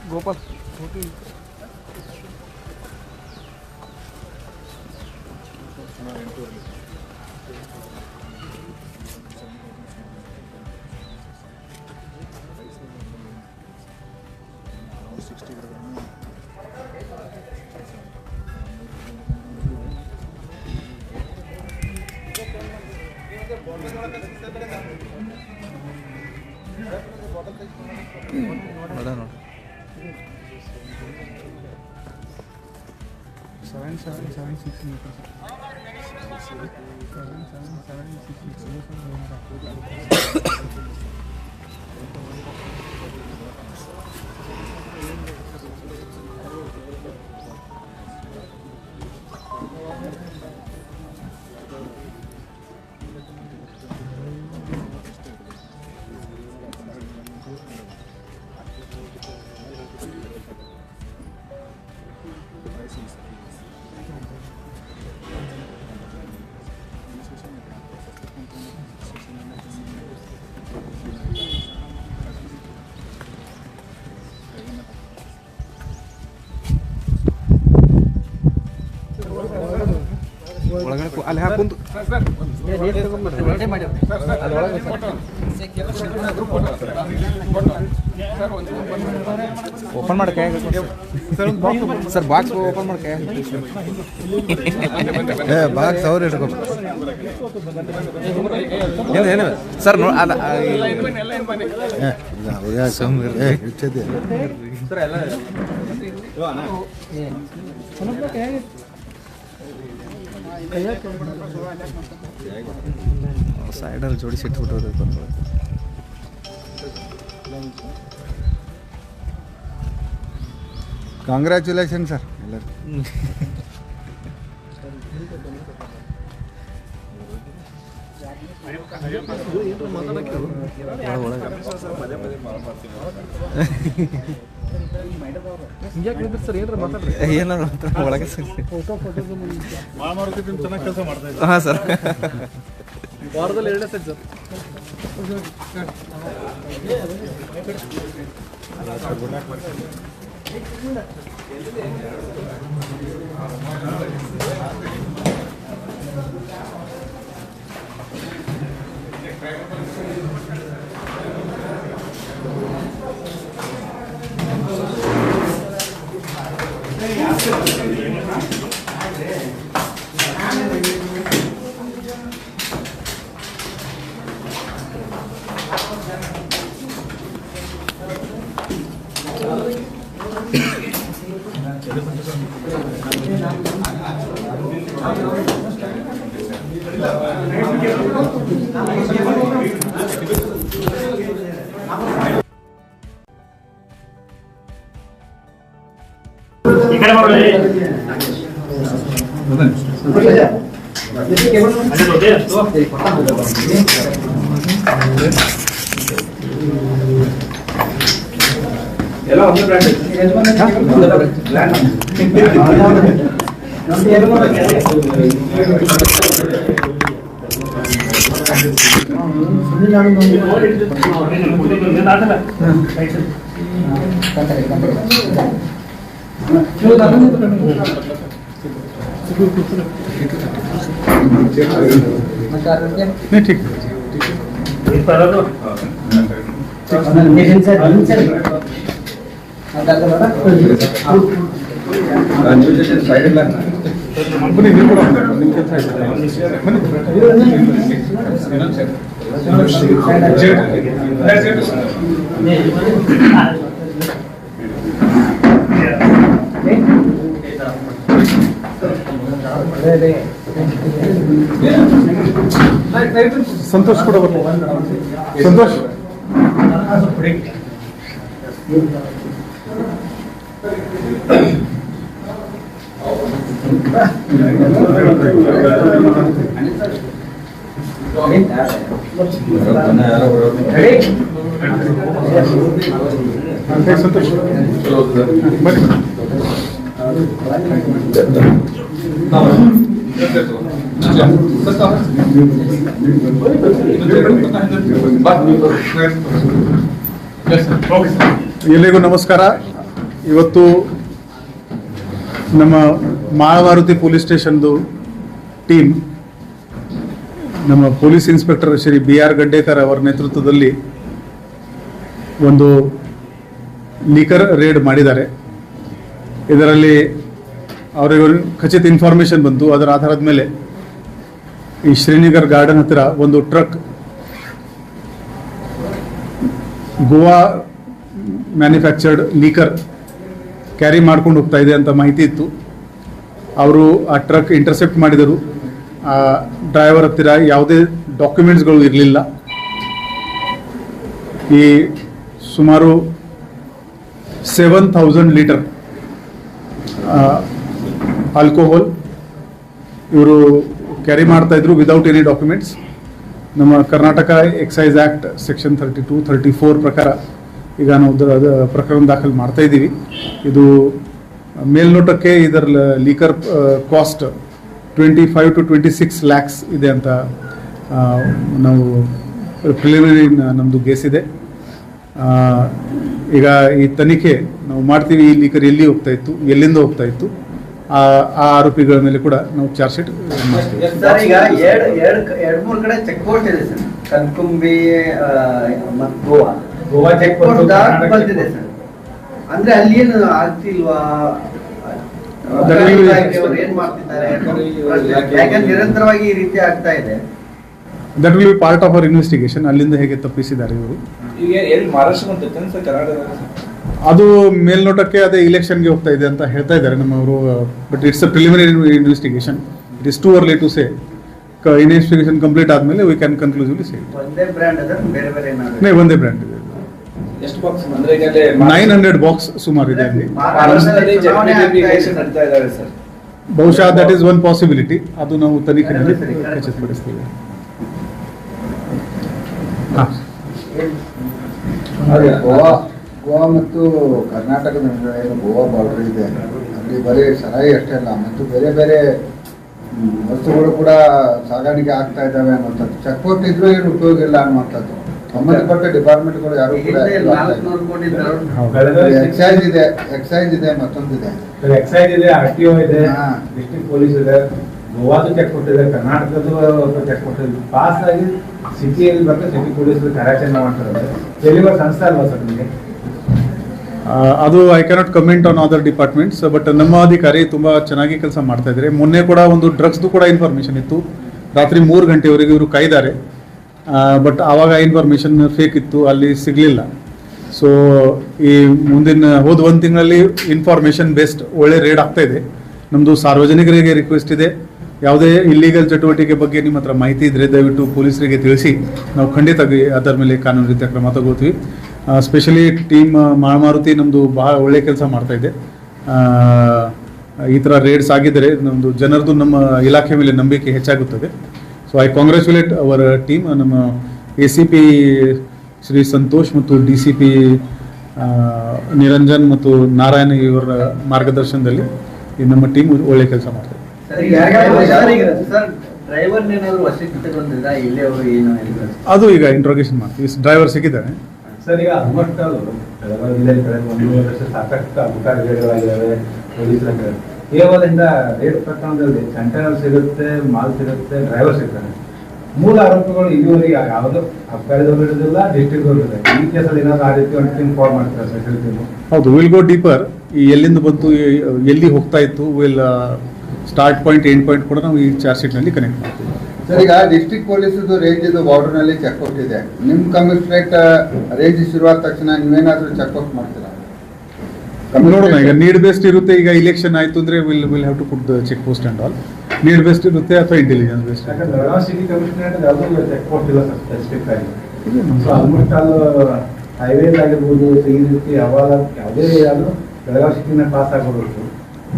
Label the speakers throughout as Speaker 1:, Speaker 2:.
Speaker 1: Gopal. ಅಲ್ಲಿ ಹಾಕುಂದು open ಮಾಡಿ ಕೈ ಸರ್ ಬಾಕ್ಸ್ ಓಪನ್ ಮಾಡಿ ಕೈ ಬಾಕ್ಸ್ ಅವ್ರು ಇಟ್ಕೊ ಏನು ಸರ್ ನೋ ಅದ ಸರ್ ಎಲ್ಲ ಸೈಡಲ್ಲಿ ಜೋಡಿಸಿಟ್ಬಿಟ್ಟು ಕಾಂಗ್ರ್ಯಾಚುಲೇಷನ್ ಸರ್ ಎಲ್ಲರೂ ಸರ್ ಏನಾರ ಮಾತಾಡ್ರಿ ಏನಾರು ಒಳಗೆ ಹಾಂ ಸರ್ ವಾರದಲ್ಲಿ 2 ಸೆಟ್ ಸರ್ ಎಲ್ಲ ಒಂದು ಬ್ರ್ಯಾಂಡ್
Speaker 2: ठीक संतोष ಕೂಡ ಸಂತೋಷ್ ಸಂತೋಷ್ ಎಲ್ಲಿಗೂ ನಮಸ್ಕಾರ. ಇವತ್ತು ನಮ್ಮ ಮಾಳಮಾರುತಿ ಪೊಲೀಸ್ ಸ್ಟೇಷನ್ದು ಟೀಮ್ ನಮ್ಮ police inspector Shri BR Gaddekar ಅವರ ನೇತೃತ್ವದಲ್ಲಿ ಒಂದು ಲೀಕರ್ ರೇಡ್ ಮಾಡಿದ್ದಾರೆ. ಇದರಲ್ಲಿ ಅವರಿಗೆ ಖಚಿತ ಇನ್ಫಾರ್ಮೇಷನ್ ಬಂತು. ಅದರ ಆಧಾರದ ಮೇಲೆ ಈ ಶ್ರೀನಗರ್ ಗಾರ್ಡನ್ ಹತ್ತಿರ ಒಂದು truck Goa manufactured liquor carry ಮಾಡ್ಕೊಂಡು ಹೋಗ್ತಾ ಇದೆ ಅಂತ ಮಾಹಿತಿ ಇತ್ತು. ಅವರು ಆ ಟ್ರಕ್ ಇಂಟರ್ಸೆಪ್ಟ್ ಮಾಡಿದರು. ಆ ಡ್ರೈವರ್ ಹತ್ತಿರ ಯಾವುದೇ ಡಾಕ್ಯುಮೆಂಟ್ಸ್ಗಳು ಇರಲಿಲ್ಲ. ಈ ಸುಮಾರು 7,000 ಲೀಟರ್ ಆಲ್ಕೋಹಾಲ್ ಇವರು ಕ್ಯಾರಿ ಮಾಡ್ತಾ ಇದ್ರು ವಿದೌಟ್ ಎನಿ ಡಾಕ್ಯುಮೆಂಟ್ಸ್. ನಮ್ಮ ಕರ್ನಾಟಕ ಎಕ್ಸೈಸ್ ಆ್ಯಕ್ಟ್ ಸೆಕ್ಷನ್ 32, 34 ಪ್ರಕಾರ ಈಗ ನಾವು ಪ್ರಕರಣ ದಾಖಲು ಮಾಡ್ತಾ ಇದ್ದೀವಿ. ಇದು ಮೇಲ್ನೋಟಕ್ಕೆ ಇದರ ಲೀಕರ್ ಕಾಸ್ಟ್ 25 to 26 lakhs ಇದೆ ಅಂತ ನಾವು ಪ್ರಿಲಿಮಿನರಿ ನಮ್ಮದು ಗೇಸ್ ಇದೆ. ಈಗ ಈ ತನಿಖೆ ನಾವು ಮಾಡ್ತೀವಿ. ಈ ಲೀಕರ್ ಎಲ್ಲಿ ಹೋಗ್ತಾ ಇತ್ತು, ಎಲ್ಲಿಂದ ಹೋಗ್ತಾ ಇತ್ತು, ಆ ಆರೋಪಿಗಳ ಮೇಲೆ ಕೂಡ ನಾವು ಚಾರ್ಜ್ ಶೀಟ್ ಮಾಡ್ತೀವಿ.
Speaker 3: ಸರ್, ಈಗ ಎರಡು ಮೂರು ಕಡೆ ಚೆಕ್ ಪೋಸ್ಟ್ ಇದೆ ಸರ್. ಕನ್ಕುಂಬಿ ಮತ್ತು ಗೋವಾ ಚೆಕ್ ಪೋಸ್ಟ್ ಬಂದಿದೆ ಸರ್. ಅಂದ್ರೆ ಅಲ್ಲಿ ಏನು ಆಗ್ತಿಲ್ವಾ, ಏನ್ ಮಾಡ್ತಿದ್ದಾರೆ? ಯಾಕಂದ್ರೆ ನಿರಂತರವಾಗಿ ಈ ರೀತಿ ಆಗ್ತಾ ಇದೆ.
Speaker 2: That will be part of our investigation. ಅಲ್ಲಿಂದ ಹೇಗೆ ತಪ್ಪಿಸಿದ್ದಾರೆ ಇವರು,
Speaker 4: ಈಗ ಎಲ್ಲಿ ಮಹಾರಾಷ್ಟ್ರ ಅಂತ ಸರ್, ಕರ್ನಾಟಕ
Speaker 2: ಅದು ಮೇಲ್ನೋಟಕ್ಕೆ ಅದೇ ಇಲೆಕ್ಷನ್ಗೆ ಹೋಗ್ತಾ ಇದೆ ಅಂತ ಹೇಳ್ತಾ ಇದ್ದಾರೆ ನಮ್ಮವರು. But it's a preliminary investigation. It is too early to say. Investigation complete ಆದ್ಮೇಲೆ ವಿ ಕ್ಯಾನ್ ಕನ್ಕ್ಲೂಸಿವ್ಲಿ ಸೇ.
Speaker 3: ಒಂದೇ ಬ್ರ್ಯಾಂಡ್ ಅದ, ಬೇರೆ ಬೇರೆ ಏನಾದ್ರು?
Speaker 2: ಒಂದೇ ಬ್ರ್ಯಾಂಡ್ ಇದೆ.
Speaker 4: ಎಷ್ಟು ಬಾಕ್ಸ್ ಅಂದ್ರೆ ಈಗ
Speaker 2: 900 ಬಾಕ್ಸ್ ಸುಮಾರು ಇದೆ ಅಲ್ಲಿ.
Speaker 4: ಮಹಾರಾಷ್ಟ್ರದಲ್ಲಿ ಜೆಪಿಫಿಕೇಶನ್ ನಡೀತಾ ಇದ್ದಾರೆ ಸರ್.
Speaker 2: ಬಹುಶಃ ದಟ್ ಈಸ್ ಒನ್ ಪಾಸಿಬಿಲಿಟಿ. ಅದು ನಾವು ತನಿಖೆಯಲ್ಲಿ ಖಚಿತಪಡಿಸ್ತೀವಿ.
Speaker 5: ಗೋವಾ ಮತ್ತು ಕರ್ನಾಟಕದ ನಡುವೆ ಏನು ಗೋವಾ ಬಾರ್ಡರ್ ಇದೆ, ಅಲ್ಲಿ ಬರೀ ಸರಾಯಿ ಅಷ್ಟೇ ಅಲ್ಲ, ಮತ್ತು ಬೇರೆ ಬೇರೆ ವಸ್ತುಗಳು ಕೂಡ ಸಾಗಾಣಿಕೆ ಆಗ್ತಾ ಇದ್ದಾವೆ ಅನ್ನುವಂಥದ್ದು. ಚೆಕ್ ಪೋಸ್ಟ್ ಇದ್ರೂ ಏನು ಉಪಯೋಗ ಇಲ್ಲ ಅನ್ನುವಂಥದ್ದು. ಸಂಬಂಧಪಟ್ಟ ಡಿಪಾರ್ಟ್ಮೆಂಟ್ಗಳು ಯಾರು ಕೂಡ ಎಕ್ಸೈಸ್ ಇದೆ, ಮತ್ತೊಂದಿದೆ
Speaker 6: ಎಕ್ಸೈಸ್ ಇದೆ, RTO ಇದೆ, ಡಿಸ್ಟ್ರಿಕ್ಟ್ ಪೊಲೀಸ್ ಇದೆ, ಗೋವಾದು ಚೆಕ್ ಕೊಟ್ಟಿದೆ, ಕರ್ನಾಟಕದ್ದು ಚೆಕ್ ಕೊಟ್ಟಿದೆ. ಪಾಸ್ ಆಗಿ ಸಿಟಿಯಲ್ಲಿ ಬಂದು ಸಿಟಿ ಪೊಲೀಸ್ ಕಾರ್ಯಾಚರಣೆ ಮಾಡ್ತಾರೆ. ಎಲ್ಲಿರುವ ಸಂಸ್ಥೆ ಅಲ್ವಾ ಸರ್ ನಿಮಗೆ?
Speaker 2: ಅದು I cannot comment on other departments. But ನಮ್ಮ ಅಧಿಕಾರಿ ತುಂಬ ಚೆನ್ನಾಗಿ ಕೆಲಸ ಮಾಡ್ತಾ ಇದ್ದಾರೆ. ಮೊನ್ನೆ ಕೂಡ ಒಂದು ಡ್ರಗ್ಸ್ದು ಕೂಡ ಇನ್ಫಾರ್ಮೇಷನ್ ಇತ್ತು. ರಾತ್ರಿ 3 ಗಂಟೆವರೆಗೆ ಇವರು ಕಾಯ್ದಾರೆ. ಬಟ್ ಆವಾಗ ಇನ್ಫಾರ್ಮೇಷನ್ ಫೇಕ್ ಇತ್ತು, ಅಲ್ಲಿ ಸಿಗಲಿಲ್ಲ. ಸೊ ಈ ಮುಂದಿನ ಹೋದ 1 ತಿಂಗಳಲ್ಲಿ ಇನ್ಫಾರ್ಮೇಷನ್ ಬೇಸ್ಡ್ ಒಳ್ಳೆ ರೇಡ್ ಆಗ್ತಾ ಇದೆ. ನಮ್ಮದು ಸಾರ್ವಜನಿಕರಿಗೆ ರಿಕ್ವೆಸ್ಟ್ ಇದೆ, ಯಾವುದೇ ಇಲ್ಲೀಗಲ್ ಚಟುವಟಿಕೆ ಬಗ್ಗೆ ನಿಮ್ಮ ಹತ್ರ ಮಾಹಿತಿ ಇದ್ದರೆ ದಯವಿಟ್ಟು ಪೊಲೀಸರಿಗೆ ತಿಳಿಸಿ. ನಾವು ಖಂಡಿತ ಅದರ ಮೇಲೆ ಕಾನೂನು ರೀತಿಯ ಕ್ರಮ ತಗೋತೀವಿ. ಸ್ಪೆಷಲಿ ಟೀಮ್ ಮಾಳಮಾರುತಿ ನಮ್ಮದು ಬಹಳ ಒಳ್ಳೆ ಕೆಲಸ ಮಾಡ್ತಾ ಇದೆ. ಈ ಥರ ರೇಡ್ಸ್ ಆಗಿದ್ದರೆ ನಮ್ಮದು ಜನರದು ನಮ್ಮ ಇಲಾಖೆ ಮೇಲೆ ನಂಬಿಕೆ ಹೆಚ್ಚಾಗುತ್ತದೆ. So I congratulate our team. ನಮ್ಮ ACP ಶ್ರೀ ಸಂತೋಷ್ ಮತ್ತು DCP ನಿರಂಜನ್ ಮತ್ತು ನಾರಾಯಣ ಇವರ ಮಾರ್ಗದರ್ಶನದಲ್ಲಿ ಈ ನಮ್ಮ ಟೀಮ್ ಒಳ್ಳೆ ಕೆಲಸ ಮಾಡ್ತಾ ಇದೆ.
Speaker 3: ಸರ್, ಡ್ರೈವರ್ ಏನಾದ್ರು ವಶಕ್ಕೆ ತಗೊಂಡಿದ್ರಾ ಇಲ್ಲೇ ಅವರು ಏನು ಹೇಳಿದ್ರು?
Speaker 2: ಅದು ಈಗ ಇಂಟ್ರೋಗೇಷನ್ ಮಾಡ್ತೀವಿ. ಡ್ರೈವರ್ ಸಿಕ್ಕಿದ್ದಾನೆ.
Speaker 6: ಸರ್ ಈಗ ಆಲ್ಮೋಸ್ಟ್ ಬೆಳಗಾವಿ ಜಿಲ್ಲೆ ಕಳೆದ 1 ವರ್ಷ ಸಾಕಷ್ಟು ಅಬಕಾರಿ ರೇಡ್ಗಳಾಗಿದ್ದಾವೆ. ಪೊಲೀಸರ ಕೇವಲದಿಂದ ರೇಡ್ ಪ್ರಕರಣದಲ್ಲಿ ಕಂಟೈನರ್ ಸಿಗುತ್ತೆ, ಮಾಲ್ ಸಿಗುತ್ತೆ, ಡ್ರೈವರ್ ಸಿಗ್ತಾನೆ. ಮೂಲ ಆರೋಪಿಗಳು ಇದುವರೆಗೆ ಯಾವುದು ಅಬಕಾರಿದವರು ಇರೋದಿಲ್ಲ, ಡಿಸ್ಟ್ರಿಕ್ಟ್ ಅವರು ಇರೋದಿಲ್ಲ. ಈ ಕೇಸಲ್ಲಿ ಏನಾದ್ರು ಆ ರೀತಿ ಒಂದು ಟೀಮ್ ಫಾರ್ಮ್ ಮಾಡ್ತಾರೆ ಸ್ಪೆಷಲ್ ಟೀಮ್?
Speaker 2: ಹೌದು, ವಿಲ್ ಗೋ ಡೀಪರ್. ಈ ಎಲ್ಲಿಂದ ಬಂತು, ಎಲ್ಲಿ ಹೋಗ್ತಾ ಇತ್ತು, will start point end point ಕೂಡ ನಾವು ಈ ಚಾರ್ಜ್ ಶೀಟ್ನಲ್ಲಿ ಕನೆಕ್ಟ್ ಮಾಡ್ತೀವಿ.
Speaker 5: ಸರ್, ಈಗ ಡಿಸ್ಟ್ರಿಕ್ಟ್ ಪೊಲೀಸದು ರೇಂಜ್ ಬಾರ್ಡರ್ನಲ್ಲಿ ಚೆಕ್ ಪೋಸ್ಟ್ ಇದೆ. ನಿಮ್ಮ ಕಮಿಷನರೇಟ್ ರೇಂಜ್ ಶುರುವಾದ ತಕ್ಷಣ ನೀವೇನಾದರೂ ಚೆಕ್ ಪೋಸ್ಟ್ ಮಾಡ್ತೀರಾ?
Speaker 2: ನೋಡೋಣ, ಈಗ ನೀಡ್ ಬೇಸ್ಡ್ ಇರುತ್ತೆ. ಈಗ ಇಲೆಕ್ಷನ್ ಆಯ್ತು ಅಂದ್ರೆ will have to put the check post and all. Need based ಇರುತ್ತೆ ಅಥವಾ ಇಂಟೆಲಿಜೆನ್ಸ್ ಬೇಸ್ಡ್?
Speaker 6: ಯಾಕಂದ್ರೆ ಬೆಳಗಾವಿ ಸಿಟಿ ಕಮಿಷನರೇಟ್ ಯಾವುದೂ ಚೆಕ್ ಪೋಸ್ಟ್ ಇಲ್ಲ ಸರ್ ಸ್ಪೆಸಿಫಿಕ್ ಆಗಿ. ಸೊ ಆಲ್ಮೋಸ್ಟ್ ಆಲ್ ಹೈವೇಸ್ ಆಗಿರ್ಬೋದು, ಈ ರೀತಿ ಯಾವಾಗ ಯಾವುದೇ ಆದರೂ ಬೆಳಗಾವಿ ಸಿಟಿನ ಪಾಸ್ ಆಗ್ಬೋದು.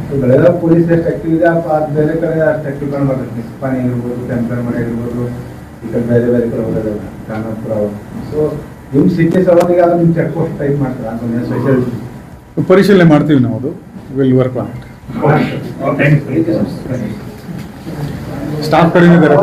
Speaker 6: ಸೊ ಬೆಳಗಾವಿ ಪೊಲೀಸ್ ಎಷ್ಟು ಆಕ್ಟಿವ್ ಇದೆ ಅದು ಬೇರೆ ಕಡೆ ಅಷ್ಟು ಆಕ್ಟಿವ್ ಕಾಣಬಾರ್ದು. ನಿಸ್ಪಾನಿ ಆಗಿರ್ಬೋದು, ಟೆಂಪರಮಡಿ ಆಗಿರ್ಬೋದು, ಈ ಕಡೆ ಬೇರೆ ಬೇರೆ ಕಡೆ ಹೋಗೋದಲ್ಲ ಖಾನಾಪುರ. ಸೊ ನಿಮ್ಮ ಸಿಟಿ ಸವಾಲಿಗೆ ಅದು ನಿಮ್ಮ ಚೆಕ್ ಪೋಸ್ಟ್ ಟೈಪ್ ಮಾಡ್ತಾರೆ ಅಂತ ಸ್ಪೆಷಲ್
Speaker 2: ಪರಿಶೀಲನೆ ಮಾಡ್ತೀವಿ ನಾವು. ಅದು will work on it. Staff ಕಡಿಮೆ ಇದ್ದಾರೆ.